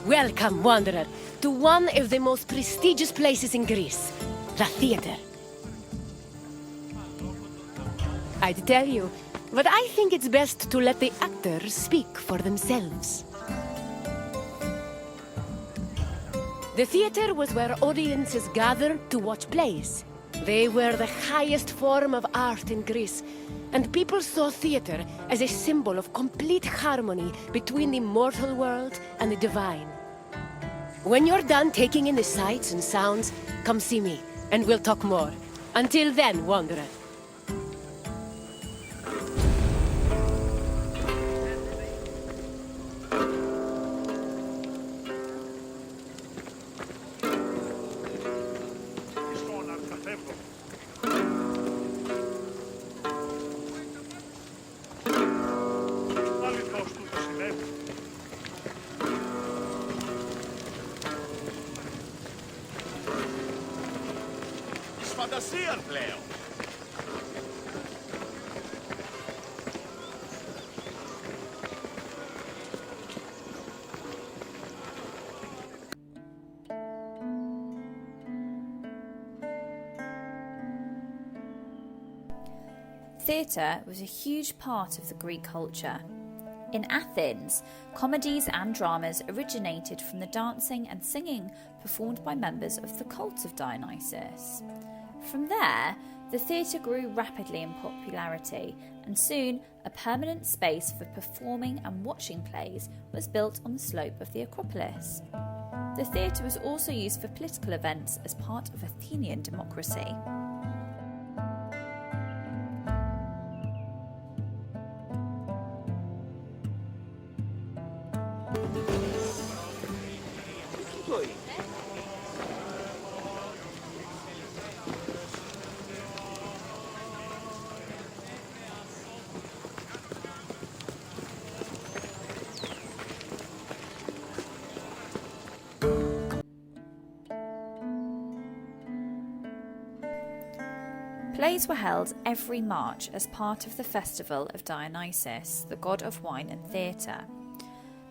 Welcome, wanderer, to one of the most prestigious places in Greece, the theater. I'd tell you, but I think it's best to let the actors speak for themselves. The theater was where audiences gathered to watch plays. They were the highest form of art in Greece, and people saw theater as a symbol of complete harmony between the mortal world and the divine. When you're done taking in the sights and sounds, come see me, and we'll talk more. Until then, wanderer. Φαντασία πλέον. Theatre was a huge part of the Greek culture. In Athens, comedies and dramas originated from the dancing and singing performed by members of the cult of Dionysus. From there, the theatre grew rapidly in popularity, and soon a permanent space for performing and watching plays was built on the slope of the Acropolis. The theatre was also used for political events as part of Athenian democracy. Plays were held every March as part of the festival of Dionysus, the god of wine and theatre.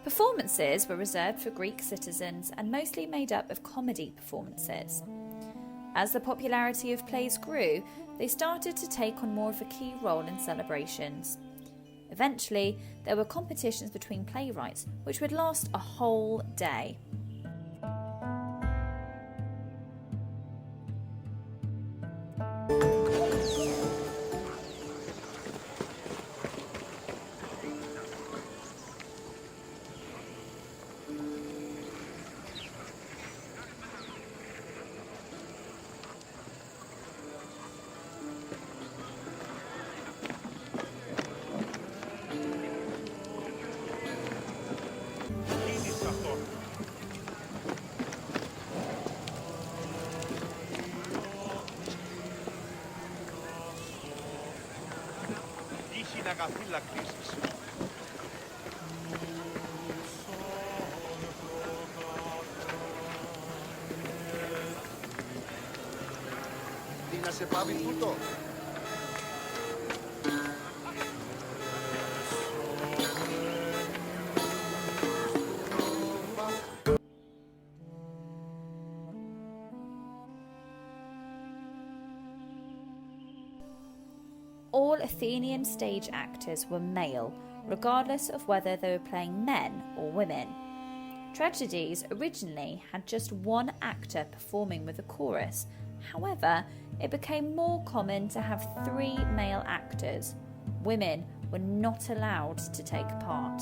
Performances were reserved for Greek citizens and mostly made up of comedy performances. As the popularity of plays grew, they started to take on more of a key role in celebrations. Eventually, there were competitions between playwrights, which would last a whole day. Τι να σε πάβει τούτο. All Athenian stage actors were male, regardless of whether they were playing men or women. Tragedies originally had just one actor performing with a chorus. However, it became more common to have 3 male actors. Women were not allowed to take part.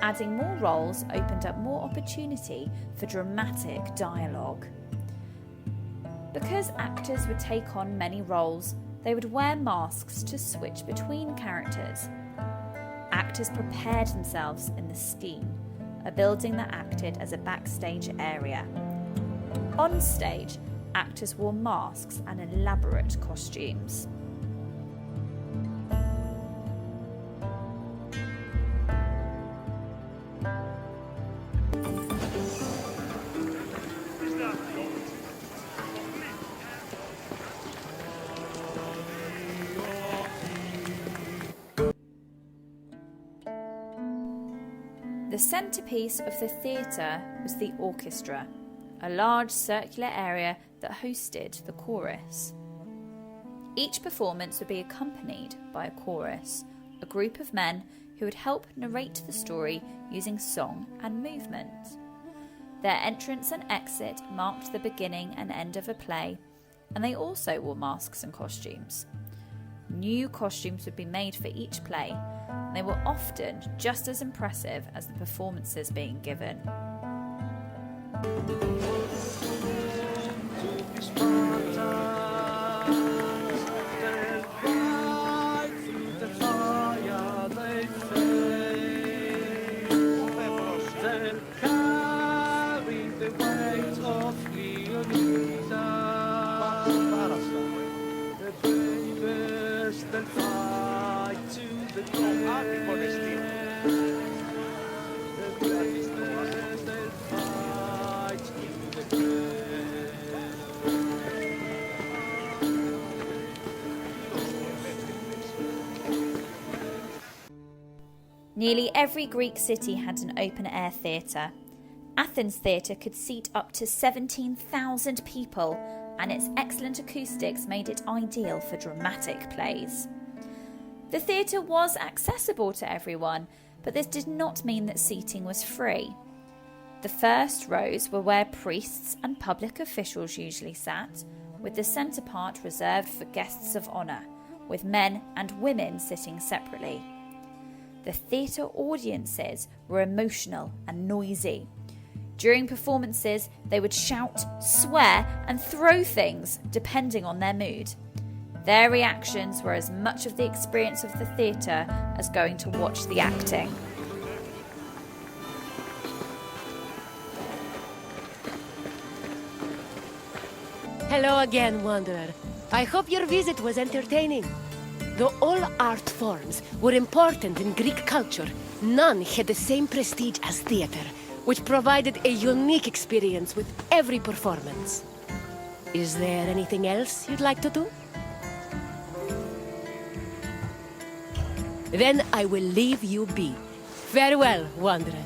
Adding more roles opened up more opportunity for dramatic dialogue. Because actors would take on many roles, they would wear masks to switch between characters. Actors prepared themselves in the Skene, a building that acted as a backstage area. On stage, actors wore masks and elaborate costumes. The centrepiece of the theatre was the orchestra, a large circular area that hosted the chorus. Each performance would be accompanied by a chorus, a group of men who would help narrate the story using song and movement. Their entrance and exit marked the beginning and end of a play, and they also wore masks and costumes. New costumes would be made for each play, and they were often just as impressive as the performances being given. Nearly every Greek city had an open-air theatre. Athens' theatre could seat up to 17,000 people, and its excellent acoustics made it ideal for dramatic plays. The theatre was accessible to everyone, but this did not mean that seating was free. The first rows were where priests and public officials usually sat, with the centre part reserved for guests of honour, with men and women sitting separately. The theatre audiences were emotional and noisy. During performances, they would shout, swear, and throw things, depending on their mood. Their reactions were as much of the experience of the theatre as going to watch the acting. Hello again, Wanderer. I hope your visit was entertaining. Though all art forms were important in Greek culture, none had the same prestige as theatre, which provided a unique experience with every performance. Is there anything else you'd like to do? Then I will leave you be. Farewell, Wanderer.